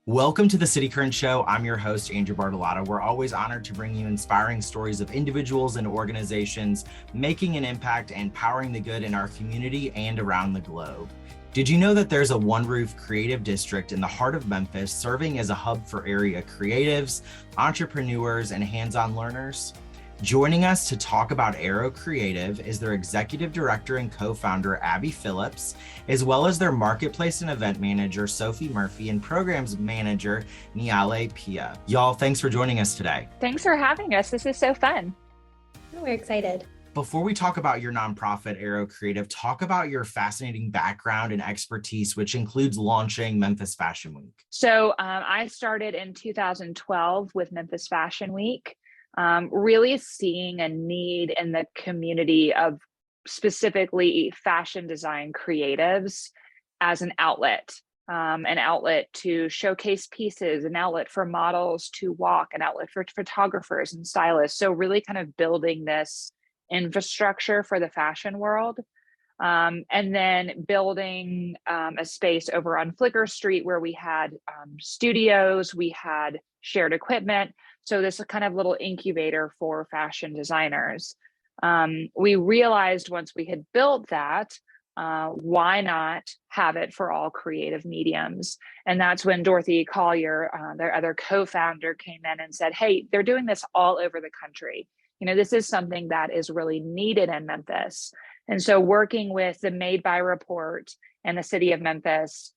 Welcome to the City Current Show. I'm your host, Andrew Bartolotta. We're always honored to bring you inspiring stories of individuals and organizations making an impact and powering the good in our community and around the globe. Did you know that there's a One Roof creative district in the heart of Memphis, serving as a hub for area creatives, entrepreneurs, and hands-on learners? Joining us to talk about Aero Creative is their executive director and co-founder, Abby Phillips, as well as their marketplace and event manager, Sophie Murphy, and programs manager, Niale Pia. Y'all, thanks for joining us today. Thanks for having us. This is so fun. We're excited. Before we talk about your nonprofit, Aero Creative, talk about your fascinating background and expertise, which includes launching Memphis Fashion Week. So I started in 2012 with Memphis Fashion Week. Really seeing a need in the community of specifically fashion design creatives as an outlet to showcase pieces, an outlet for models to walk, an outlet for photographers and stylists. So really kind of building this infrastructure for the fashion world. And then building a space over on Flicker Street where we had studios, we had shared equipment. So this is kind of little incubator for fashion designers. We realized once we had built that, why not have it for all creative mediums? And that's when Dorothy Collier, their other co-founder, came in and said, hey, they're doing this all over the country. You know, this is something that is really needed in Memphis. And so working with the Made by Report and the city of Memphis,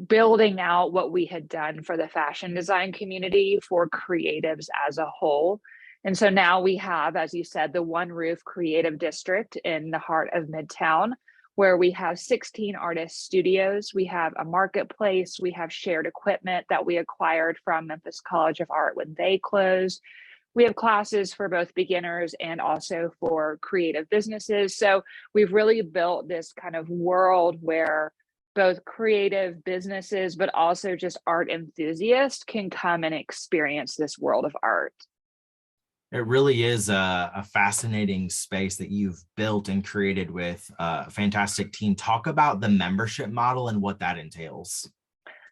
building out what we had done for the fashion design community for creatives as a whole. And so now we have, as you said, the One Roof Creative District in the heart of Midtown, where we have 16 artist studios. We have a marketplace. We have shared equipment that we acquired from Memphis College of Art when they closed. We have classes for both beginners and also for creative businesses. So we've really built this kind of world where both creative businesses, but also just art enthusiasts can come and experience this world of art. It really is a fascinating space that you've built and created with a fantastic team. Talk about the membership model and what that entails.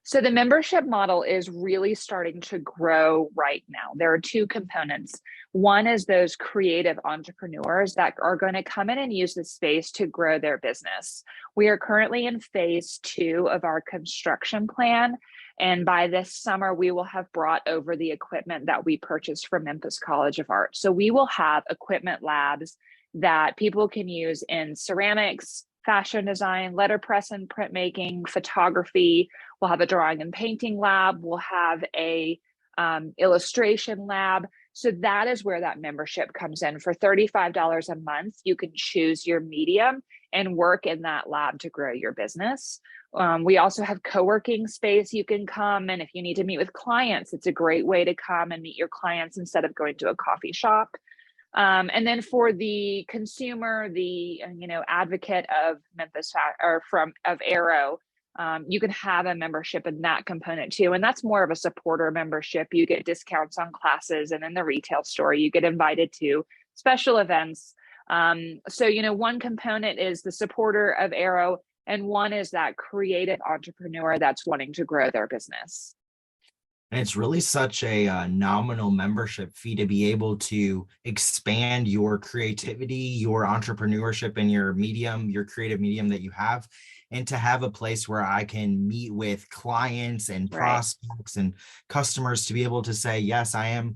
So the membership model is really starting to grow right now. There are two components. One is those creative entrepreneurs that are going to come in and use the space to grow their business. We are currently in phase 2 of our construction plan. And by this summer, we will have brought over the equipment that we purchased from Memphis College of Art. So we will have equipment labs that people can use in ceramics, fashion design, letterpress and printmaking, photography. We'll have a drawing and painting lab. We'll have a illustration lab. So that is where that membership comes in. For $35 a month, you can choose your medium and work in that lab to grow your business. We also have co-working space. You can come, and if you need to meet with clients, it's a great way to come and meet your clients instead of going to a coffee shop. And then for the consumer, the advocate of Memphis of Aero, you can have a membership in that component too. And that's more of a supporter membership. You get discounts on classes, and in the retail store, you get invited to special events. So, one component is the supporter of Aero, and one is that creative entrepreneur that's wanting to grow their business. And it's really such a nominal membership fee to be able to expand your creativity, your entrepreneurship, and your medium, your creative medium that you have, and to have a place where I can meet with clients and prospects and customers to be able to say, yes, I am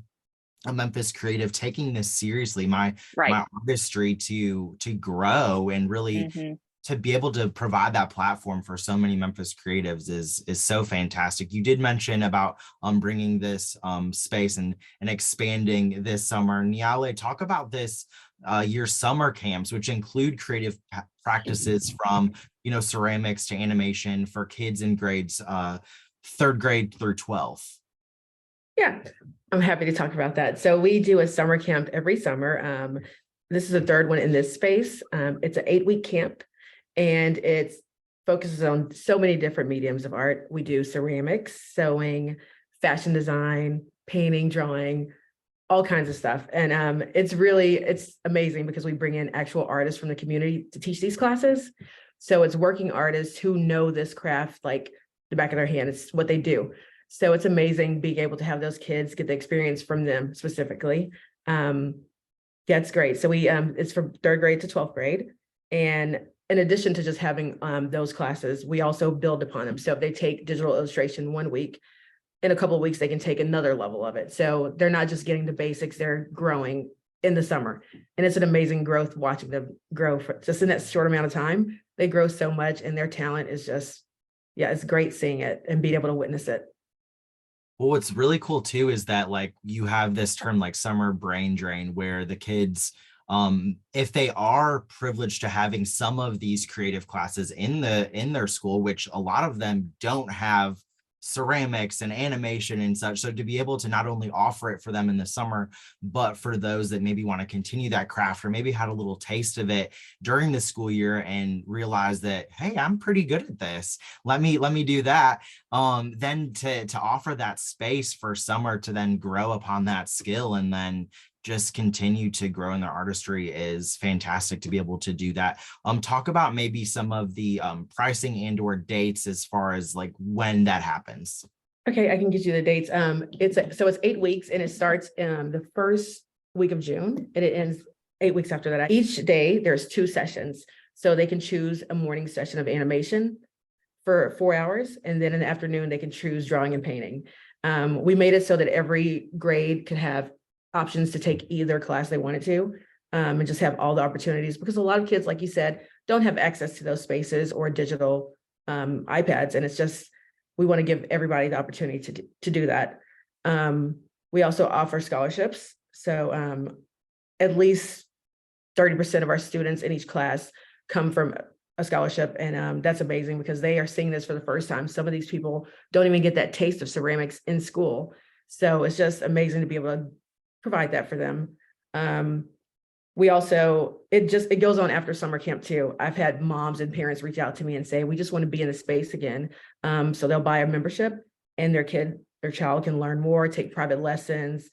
a Memphis creative, taking this seriously, my artistry to grow and really to be able to provide that platform for so many Memphis creatives is so fantastic. You did mention about bringing this space and expanding this summer. Niale, talk about this your summer camps, which include creative practices from ceramics to animation for kids in grades 3rd grade through 12th. Yeah, I'm happy to talk about that. So we do a summer camp every summer. This is the 3rd one in this space. It's an 8-week camp. And it focuses on so many different mediums of art. We do ceramics, sewing, fashion design, painting, drawing, all kinds of stuff. And it's amazing because we bring in actual artists from the community to teach these classes. So it's working artists who know this craft like the back of their hand. It's what they do. So it's amazing being able to have those kids get the experience from them specifically. Yeah, it's great. So we it's from 3rd grade to 12th grade. And in addition to just having those classes, we also build upon them. So if they take digital illustration 1 week, in a couple of weeks, they can take another level of it. So they're not just getting the basics, they're growing in the summer. And it's an amazing growth watching them grow for just in that short amount of time. They grow so much and their talent is just, yeah, it's great seeing it and being able to witness it. Well, what's really cool too is that like you have this term like summer brain drain where the kids, if they are privileged to having some of these creative classes in their school, which a lot of them don't have ceramics and animation and such. So to be able to not only offer it for them in the summer, but for those that maybe want to continue that craft or maybe had a little taste of it during the school year and realize that, hey, I'm pretty good at this. Let me do that. Then to offer that space for summer to then grow upon that skill and then just continue to grow in their artistry is fantastic to be able to do that. Talk about maybe some of the pricing and or dates as far as like when that happens. Okay, I can get you the dates. It's 8 weeks and it starts the first week of June and it ends 8 weeks after that. Each day there's 2 sessions. So they can choose a morning session of animation for 4 hours. And then in the afternoon, they can choose drawing and painting. We made it so that every grade could have options to take either class they wanted to, and just have all the opportunities because a lot of kids, like you said, don't have access to those spaces or digital iPads. And it's just, we want to give everybody the opportunity to do that. We also offer scholarships. So at least 30% of our students in each class come from a scholarship. And that's amazing because they are seeing this for the first time. Some of these people don't even get that taste of ceramics in school. So it's just amazing to be able to provide that for them. We also, it goes on after summer camp too. I've had moms and parents reach out to me and say, we just want to be in the space again. So they'll buy a membership and their child can learn more, take private lessons.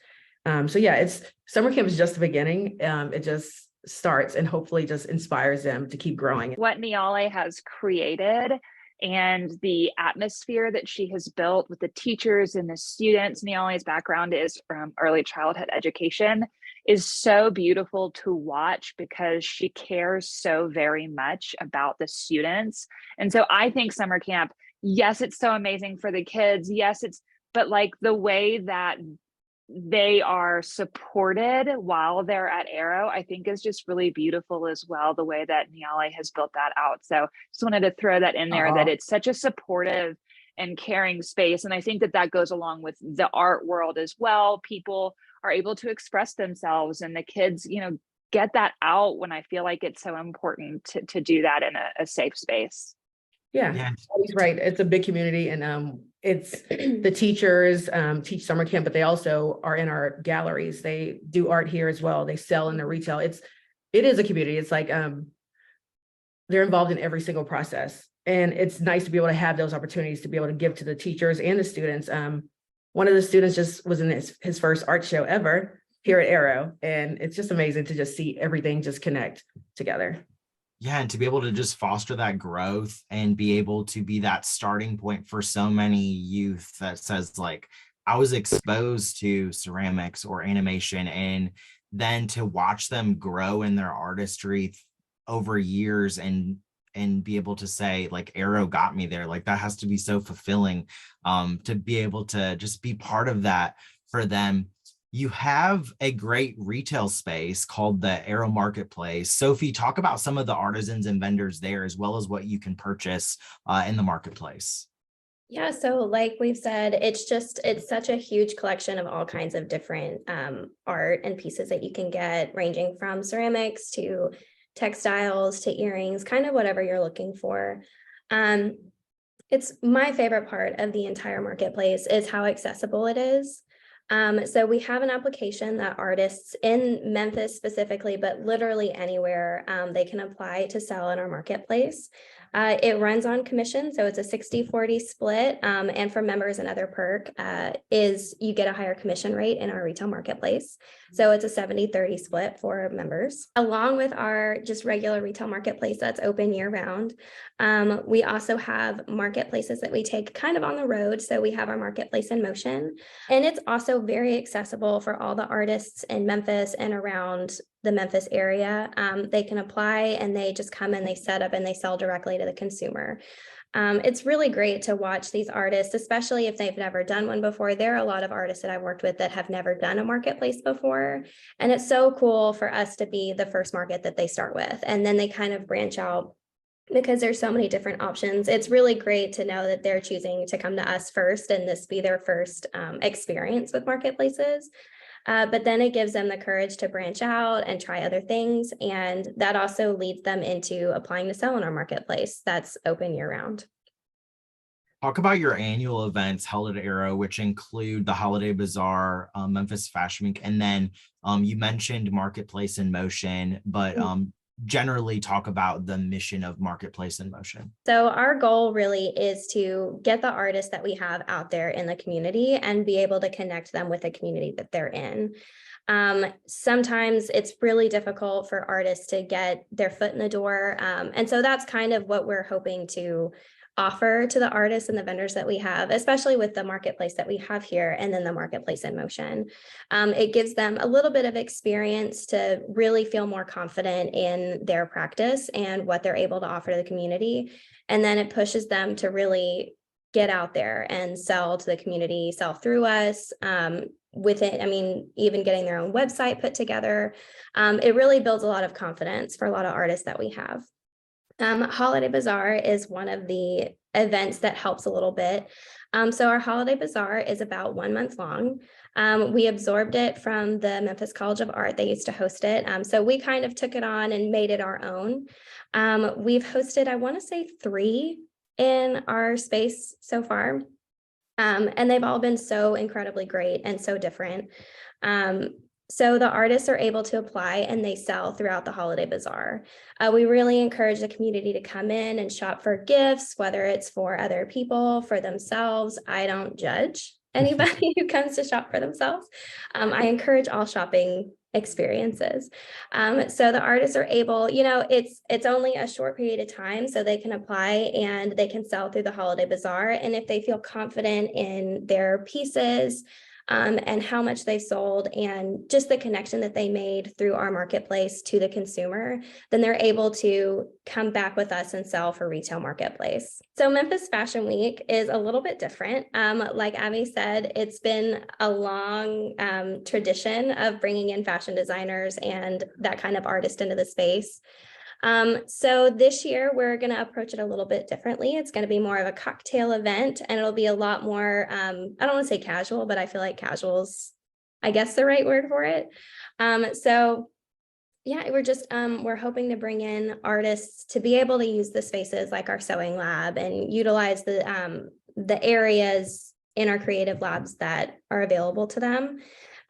So yeah, summer camp is just the beginning. It just starts and hopefully just inspires them to keep growing. What Niale has created and the atmosphere that she has built with the teachers and the students. Niale's background is from early childhood education, is so beautiful to watch because she cares so very much about the students. And so I think summer camp, yes, it's so amazing for the kids. Yes, but like the way that they are supported while they're at Arrow, I think is just really beautiful as well, the way that Niale has built that out. So just wanted to throw that in there, that it's such a supportive and caring space. And I think that goes along with the art world as well. People are able to express themselves and the kids, get that out when I feel like it's so important to do that in a safe space. Yeah, he's right. It's a big community and it's the teachers teach summer camp, but they also are in our galleries. They do art here as well. They sell in the retail. It is a community. It's like they're involved in every single process. And it's nice to be able to have those opportunities to be able to give to the teachers and the students. One of the students just was in his first art show ever here at Arrow. And it's just amazing to just see everything just connect together. Yeah, and to be able to just foster that growth and be able to be that starting point for so many youth that says like, I was exposed to ceramics or animation, and then to watch them grow in their artistry over years and be able to say like Arrow got me there, like that has to be so fulfilling, to be able to just be part of that for them. You have a great retail space called the Arrow Marketplace. Sophie, talk about some of the artisans and vendors there, as well as what you can purchase in the marketplace. Yeah, so like we've said, it's such a huge collection of all kinds of different art and pieces that you can get, ranging from ceramics to textiles to earrings, kind of whatever you're looking for. It's my favorite part of the entire marketplace is how accessible it is. So we have an application that artists in Memphis specifically, but literally anywhere, they can apply to sell in our marketplace. It runs on commission, so it's a 60-40 split. And for members, another perk is you get a higher commission rate in our retail marketplace. So it's a 70-30 split for members. Along with our just regular retail marketplace that's open year round, we also have marketplaces that we take kind of on the road. So we have our marketplace in motion, and it's also very accessible for all the artists in Memphis and around the Memphis area. They can apply and they just come and they set up and they sell directly to the consumer. It's really great to watch these artists, especially if they've never done one before. There are a lot of artists that I've worked with that have never done a marketplace before. And it's so cool for us to be the first market that they start with. And then they kind of branch out because there's so many different options. It's really great to know that they're choosing to come to us first and this be their first experience with marketplaces. But then it gives them the courage to branch out and try other things. And that also leads them into applying to sell in our marketplace that's open year round. Talk about your annual events held at Arrow, which include the Holiday Bazaar, Memphis Fashion Week, and then you mentioned Marketplace in Motion, but generally talk about the mission of Marketplace in Motion. So our goal really is to get the artists that we have out there in the community and be able to connect them with the community that they're in. Sometimes it's really difficult for artists to get their foot in the door. And so that's kind of what we're hoping to offer to the artists and the vendors that we have, especially with the marketplace that we have here and then the Marketplace in Motion. It gives them a little bit of experience to really feel more confident in their practice and what they're able to offer to the community. And then it pushes them to really get out there and sell to the community, sell through us. With it, I mean, even getting their own website put together, it really builds a lot of confidence for a lot of artists that we have. Holiday Bazaar is one of the events that helps a little bit. So our Holiday Bazaar is about 1 month long. We absorbed it from the Memphis College of Art. They used to host it. So we kind of took it on and made it our own. We've hosted, I want to say 3 in our space so far. And they've all been so incredibly great and so different. So the artists are able to apply and they sell throughout the Holiday Bazaar. We really encourage the community to come in and shop for gifts, whether it's for other people, for themselves. I don't judge anybody who comes to shop for themselves. I encourage all shopping experiences. So the artists are able, it's only a short period of time, so they can apply and they can sell through the Holiday Bazaar. And if they feel confident in their pieces, and how much they sold and just the connection that they made through our marketplace to the consumer, then they're able to come back with us and sell for retail marketplace. So Memphis Fashion Week is a little bit different. Like Abby said, it's been a long tradition of bringing in fashion designers and that kind of artist into the space. So this year we're going to approach it a little bit differently. It's going to be more of a cocktail event and it'll be a lot more, I don't want to say casual, but I feel like casual's, I guess, the right word for it. So yeah, we're hoping to bring in artists to be able to use the spaces like our sewing lab and utilize the areas in our creative labs that are available to them.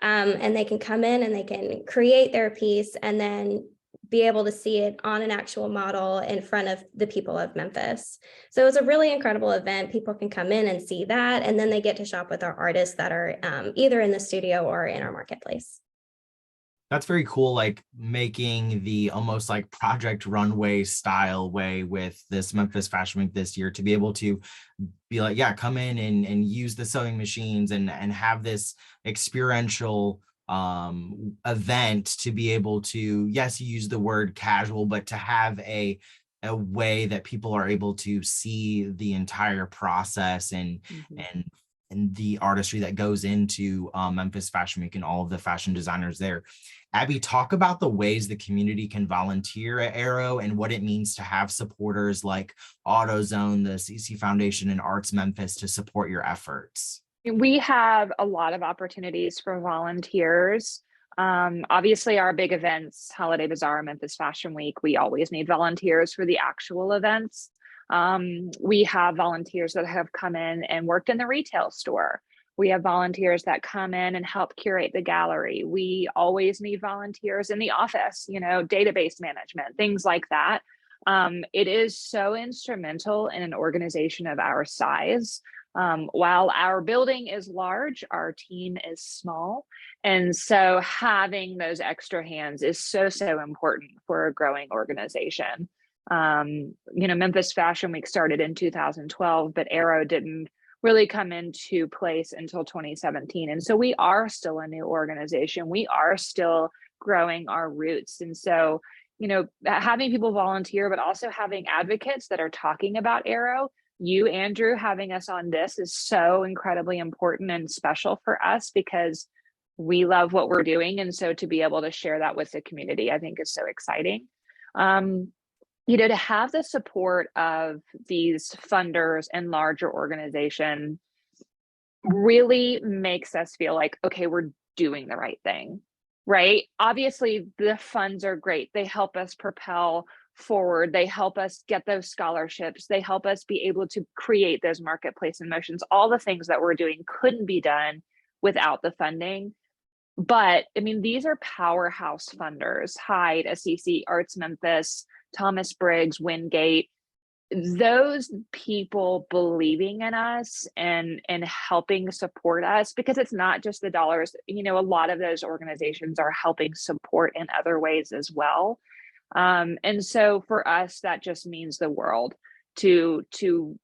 And they can come in and they can create their piece and then be able to see it on an actual model in front of the people of Memphis. So it's a really incredible event. People can come in and see that, and then they get to shop with our artists that are either in the studio or in our marketplace. That's very cool, like making the almost like Project Runway style way with this Memphis Fashion Week this year to be able to be like, yeah, come in and use the sewing machines and have this experiential event to be able to, yes, you use the word casual, but to have a way that people are able to see the entire process and the artistry that goes into Memphis Fashion Week and all of the fashion designers there. Abby, talk about the ways the community can volunteer at Arrow and what it means to have supporters like AutoZone, the CC Foundation, and Arts Memphis to support your efforts. We have a lot of opportunities for volunteers. Obviously, our big events, Holiday Bazaar, Memphis Fashion Week, we always need volunteers for the actual events. We have volunteers that have come in and worked in the retail store. We have volunteers that come in and help curate the gallery. We always need volunteers in the office, database management, things like that. It is so instrumental in an organization of our size. While our building is large, our team is small. And so having those extra hands is so, so important for a growing organization. Memphis Fashion Week started in 2012, but Aero didn't really come into place until 2017. And so we are still a new organization. We are still growing our roots. And so, having people volunteer, but also having advocates that are talking about Aero. You, Andrew, having us on this is so incredibly important and special for us because we love what we're doing. And so to be able to share that with the community, I think is so exciting. To have the support of these funders and larger organizations really makes us feel like, okay, we're doing the right thing, right? Obviously, the funds are great. They help us propel forward. They help us get those scholarships. They help us be able to create those marketplace emotions. All the things that we're doing couldn't be done without the funding. But I mean, these are powerhouse funders: Hyde, Assisi, Arts Memphis, Thomas Briggs, Wingate. Those people believing in us and helping support us, because it's not just the dollars. A lot of those organizations are helping support in other ways as well. And so for us, that just means the world to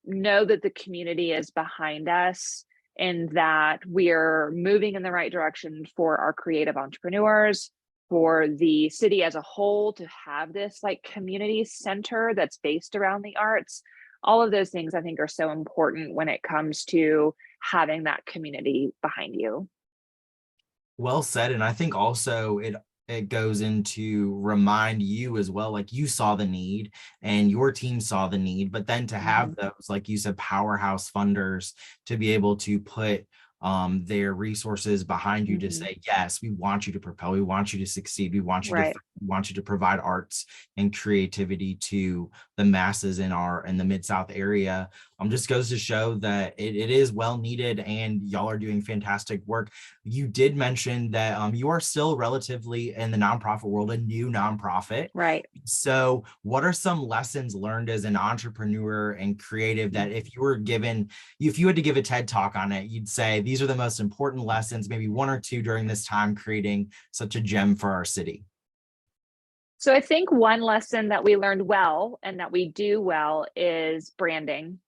know that the community is behind us and that we're moving in the right direction for our creative entrepreneurs, for the city as a whole to have this like community center that's based around the arts. All of those things I think are so important when it comes to having that community behind you. Well said. And I think also it goes into remind you as well, like you saw the need and your team saw the need, but then to have those, like you said, powerhouse funders to be able to put their resources behind you to say, yes, we want you to propel, we want you to succeed, we want you to provide arts and creativity to the masses in the Mid-South area. Just goes to show that it is well needed and y'all are doing fantastic work. You did mention that you are still relatively in the nonprofit world, a new nonprofit. Right. So what are some lessons learned as an entrepreneur and creative that if you had to give a TED talk on it, you'd say these are the most important lessons, maybe one or two during this time creating such a gem for our city? So I think one lesson that we learned well and that we do well is branding.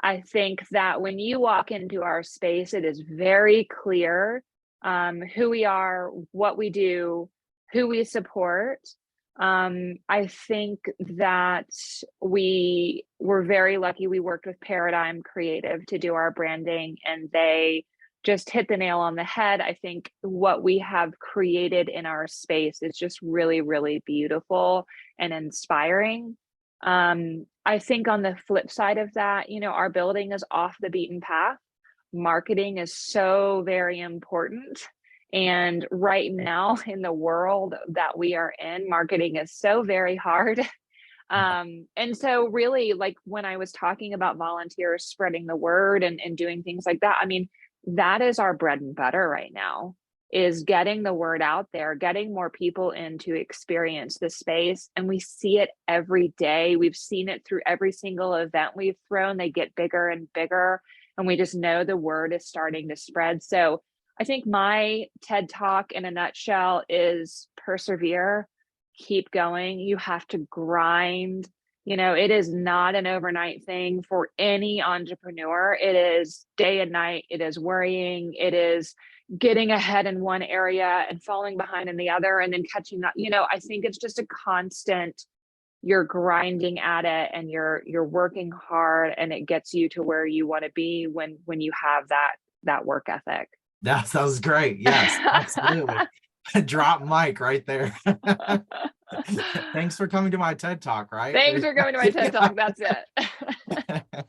I think that when you walk into our space, it is very clear who we are, what we do, who we support. I think that we were very lucky. We worked with Paradigm Creative to do our branding, and they just hit the nail on the head. I think what we have created in our space is just really, really beautiful and inspiring. I think on the flip side of that, our building is off the beaten path. Marketing is so very important. And right now in the world that we are in, marketing is so very hard. And so really, like when I was talking about volunteers spreading the word and doing things like that, I mean, that is our bread and butter right now, is getting the word out there, getting more people in to experience the space. And we see it every day. We've seen it through every single event we've thrown. They get bigger and bigger, and we just know the word is starting to spread. So I think my TED Talk in a nutshell is persevere, keep going. You have to grind. It is not an overnight thing for any entrepreneur. It is day and night. It is worrying. It is getting ahead in one area and falling behind in the other and then catching up. I think it's just a constant, you're grinding at it and you're working hard, and it gets you to where you want to be when you have that work ethic. That sounds great. Yes, absolutely. Drop mic right there. Thanks for coming to my TED Talk, right? Thanks for coming to my TED Talk. That's it.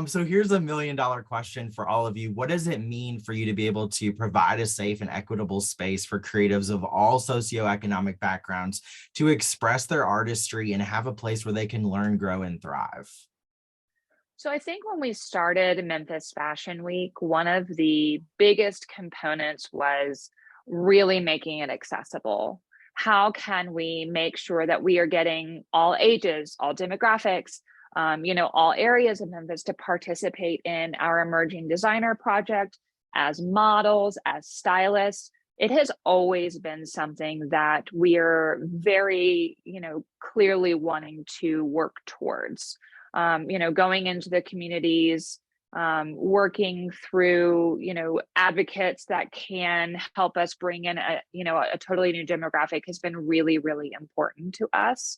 So here's $1 million question for all of you. What does it mean for you to be able to provide a safe and equitable space for creatives of all socioeconomic backgrounds to express their artistry and have a place where they can learn, grow, and thrive? So I think when we started Memphis Fashion Week, one of the biggest components was really making it accessible, how can we make sure that we are getting all ages, all demographics, all areas of Memphis to participate in our emerging designer project as models, as stylists. It has always been something that we are very, clearly wanting to work towards. Going into the communities, working through, advocates that can help us bring in a totally new demographic has been really, really important to us.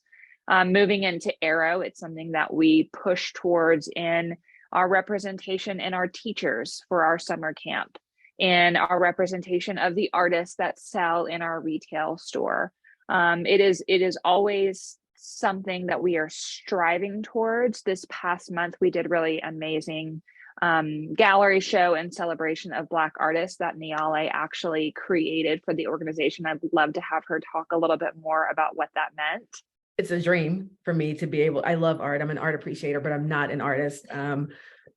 Moving into Aero, it's something that we push towards in our representation in our teachers for our summer camp, in our representation of the artists that sell in our retail store. It is always something that we are striving towards. This past month, we did really amazing gallery show and celebration of Black artists that Niale actually created for the organization. I'd love to have her talk a little bit more about what that meant. It's a dream for me to be able, I love art. I'm an art appreciator, but I'm not an artist.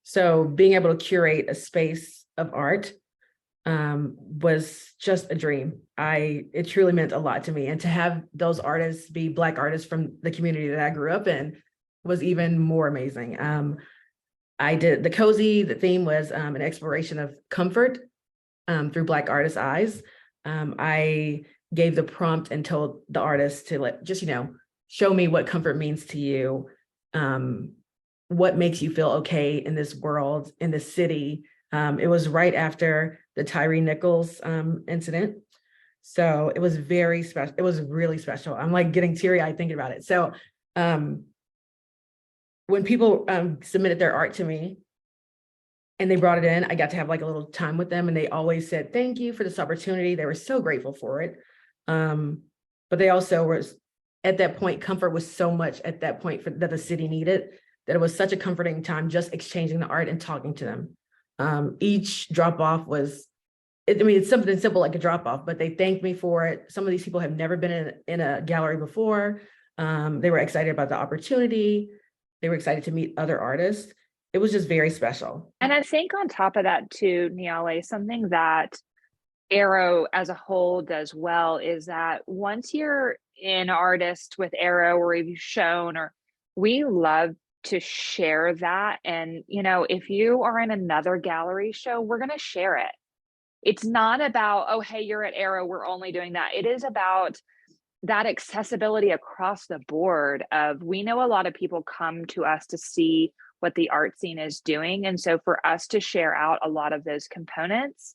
So being able to curate a space of art was just a dream. It truly meant a lot to me. And to have those artists be Black artists from the community that I grew up in was even more amazing. I did the cozy, the theme was an exploration of comfort through Black artists' eyes. I gave the prompt and told the artists to show me what comfort means to you, what makes you feel okay in this world, in this city. It was right after the Tyree Nichols incident. So it was very special. It was really special. I'm like getting teary-eyed thinking about it. So when people submitted their art to me and they brought it in, I got to have like a little time with them, and they always said, thank you for this opportunity. They were so grateful for it. But they also were, at that point, comfort was so much at that point that the city needed, that it was such a comforting time just exchanging the art and talking to them. Each drop off was, it's something simple like a drop off, but they thanked me for it. Some of these people have never been in a gallery before. They were excited about the opportunity. They were excited to meet other artists. It was just very special. And I think on top of that too, Niale, something that Aero as a whole does well is that once you're an artist with Aero, or you've shown, or we love to share that. And, if you are in another gallery show, we're going to share it. It's not about, oh, hey, you're at Aero, we're only doing that. It is about that accessibility across the board of, we know a lot of people come to us to see what the art scene is doing. And so for us to share out a lot of those components,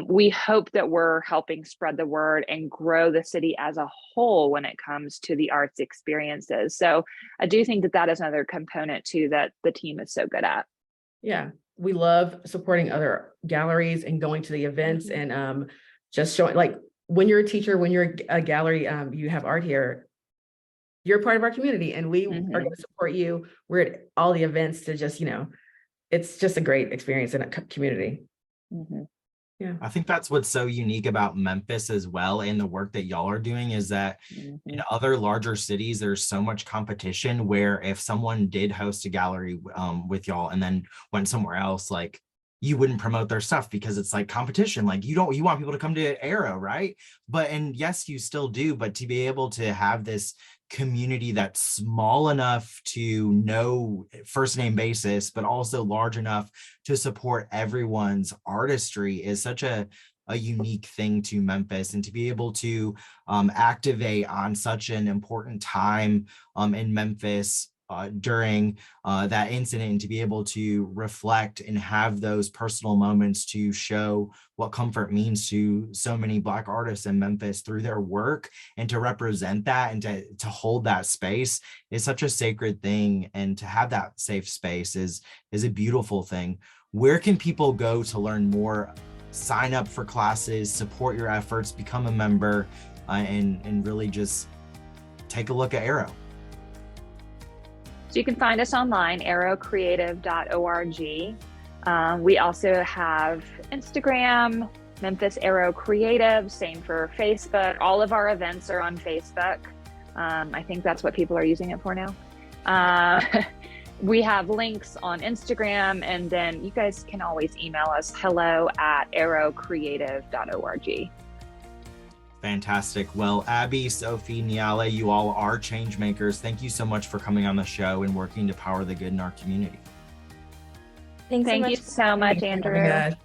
we hope that we're helping spread the word and grow the city as a whole when it comes to the arts experiences. So I do think that is another component too that the team is so good at. Yeah, we love supporting other galleries and going to the events and just showing, like, when you're a teacher, when you're a gallery, you have art here, you're a part of our community, and we are going to support you. We're at all the events to just, it's just a great experience in a community. Yeah, I think that's what's so unique about Memphis as well, and the work that y'all are doing, is that in other larger cities, there's so much competition where if someone did host a gallery with y'all and then went somewhere else, like, you wouldn't promote their stuff because it's like competition. Like, you want people to come to Aero, right? And yes, you still do, but to be able to have this community that's small enough to know first name basis, but also large enough to support everyone's artistry is such a unique thing to Memphis. And to be able to activate on such an important time in Memphis during that incident, and to be able to reflect and have those personal moments to show what comfort means to so many Black artists in Memphis through their work, and to represent that and to hold that space is such a sacred thing. And to have that safe space is a beautiful thing. Where can people go to learn more, sign up for classes, support your efforts, become a member, and really just take a look at Aero? So you can find us online, aerocreative.org. We also have Instagram, Memphis Aero Creative, same for Facebook. All of our events are on Facebook. I think that's what people are using it for now. We have links on Instagram, and then you guys can always email us, hello@aerocreative.org. Fantastic. Well, Abby, Sophie, Niale, you all are change makers. Thank you so much for coming on the show and working to power the good in our community. Thanks so Thank much. you so much, Thanks for Andrew. having us.